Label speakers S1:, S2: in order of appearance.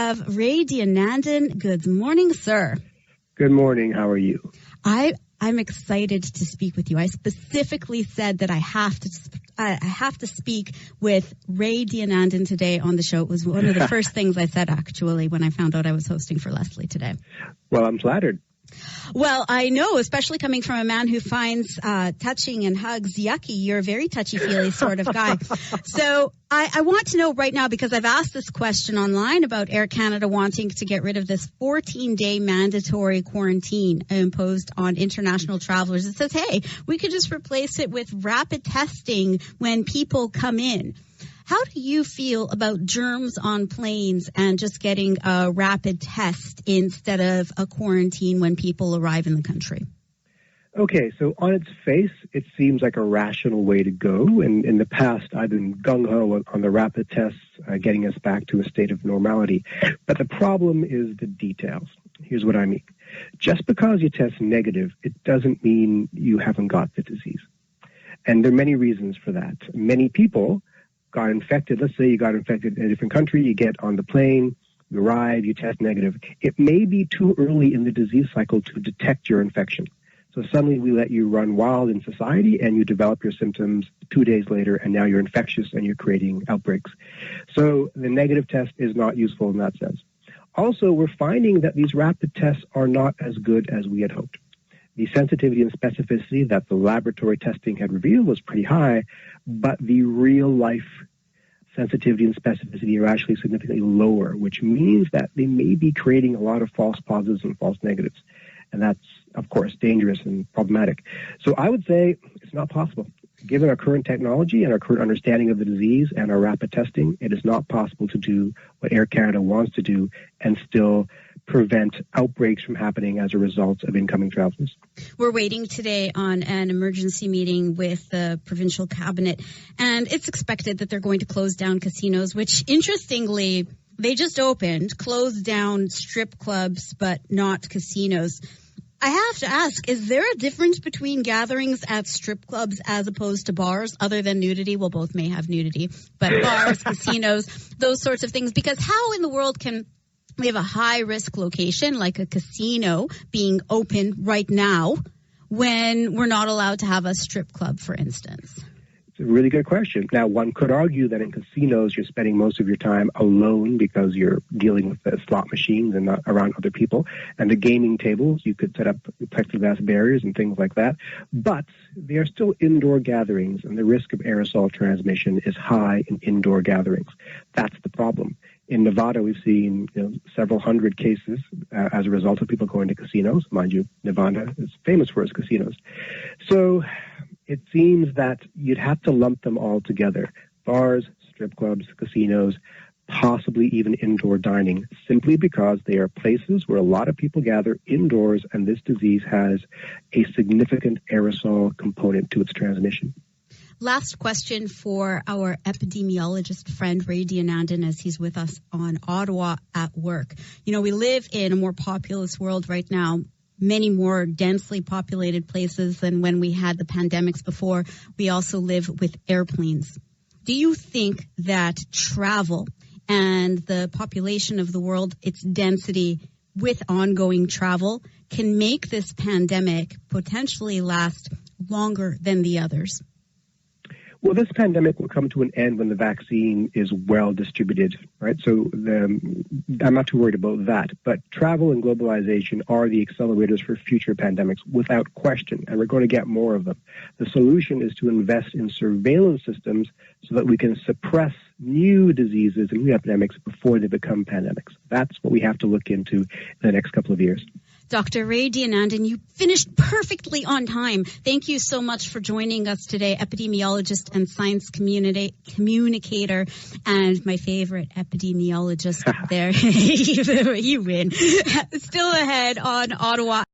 S1: have Ray Deonandan. Good morning, sir.
S2: Good morning. How are you?
S1: I'm excited to speak with you. I specifically said that I have to speak with Ray Deonandan today on the show. It was one of the first things I said, actually, when I found out I was hosting for Leslie today.
S2: Well, I'm flattered.
S1: Well, I know, especially coming from a man who finds touching and hugs yucky. You're a very touchy-feely sort of guy. So I want to know right now, because I've asked this question online about Air Canada wanting to get rid of this 14-day mandatory quarantine imposed on international travelers. It says, hey, we could just replace it with rapid testing when people come in. How do you feel about germs on planes and just getting a rapid test instead of a quarantine when people arrive in the country?
S2: Okay, so on its face, it seems like a rational way to go. And in the past, I've been gung-ho on the rapid tests, getting us back to a state of normality. But the problem is the details. Here's what I mean. Just because you test negative, it doesn't mean you haven't got the disease. And there are many reasons for that. Many people got infected. Let's say you got infected in a different country, you get on the plane, you arrive, you test negative. It may be too early in the disease cycle to detect your infection. So suddenly we let you run wild in society and you develop your symptoms 2 days later, and now you're infectious and you're creating outbreaks. So the negative test is not useful in that sense. Also, we're finding that these rapid tests are not as good as we had hoped. The sensitivity and specificity that the laboratory testing had revealed was pretty high, but the real-life sensitivity and specificity are actually significantly lower, which means that they may be creating a lot of false positives and false negatives. And that's, of course, dangerous and problematic. So I would say it's not possible. Given our current technology and our current understanding of the disease and our rapid testing, it is not possible to do what Air Canada wants to do and still prevent outbreaks from happening as a result of incoming travelers.
S1: We're waiting today on an emergency meeting with the provincial cabinet, and it's expected that they're going to close down casinos, which, interestingly, they just opened, closed down strip clubs, but not casinos. I have to ask, is there a difference between gatherings at strip clubs as opposed to bars, other than nudity? Well, both may have nudity, but bars, casinos, those sorts of things. Because how in the world can we have a high-risk location like a casino being open right now when we're not allowed to have a strip club, for instance?
S2: It's a really good question. Now, one could argue that in casinos, you're spending most of your time alone because you're dealing with the slot machines and not around other people. And the gaming tables, you could set up plexiglass barriers and things like that. But they are still indoor gatherings, and the risk of aerosol transmission is high in indoor gatherings. That's the problem. In Nevada, we've seen several hundred cases as a result of people going to casinos. Mind you, Nevada is famous for its casinos. So it seems that you'd have to lump them all together. Bars, strip clubs, casinos, possibly even indoor dining, simply because they are places where a lot of people gather indoors, and this disease has a significant aerosol component to its transmission.
S1: Last question for our epidemiologist friend, Ray Deonandan, as he's with us on Ottawa at Work. You know, we live in a more populous world right now, many more densely populated places than when we had the pandemics before. We also live with airplanes. Do you think that travel and the population of the world, its density with ongoing travel, can make this pandemic potentially last longer than the others?
S2: Well, this pandemic will come to an end when the vaccine is well distributed, right? So I'm not too worried about that. But travel and globalization are the accelerators for future pandemics without question, and we're going to get more of them. The solution is to invest in surveillance systems so that we can suppress new diseases and new epidemics before they become pandemics. That's what we have to look into in the next couple of years.
S1: Dr. Ray Deonandan, you finished perfectly on time. Thank you so much for joining us today, epidemiologist and science communicator, and my favorite epidemiologist there. You win. Still ahead on Ottawa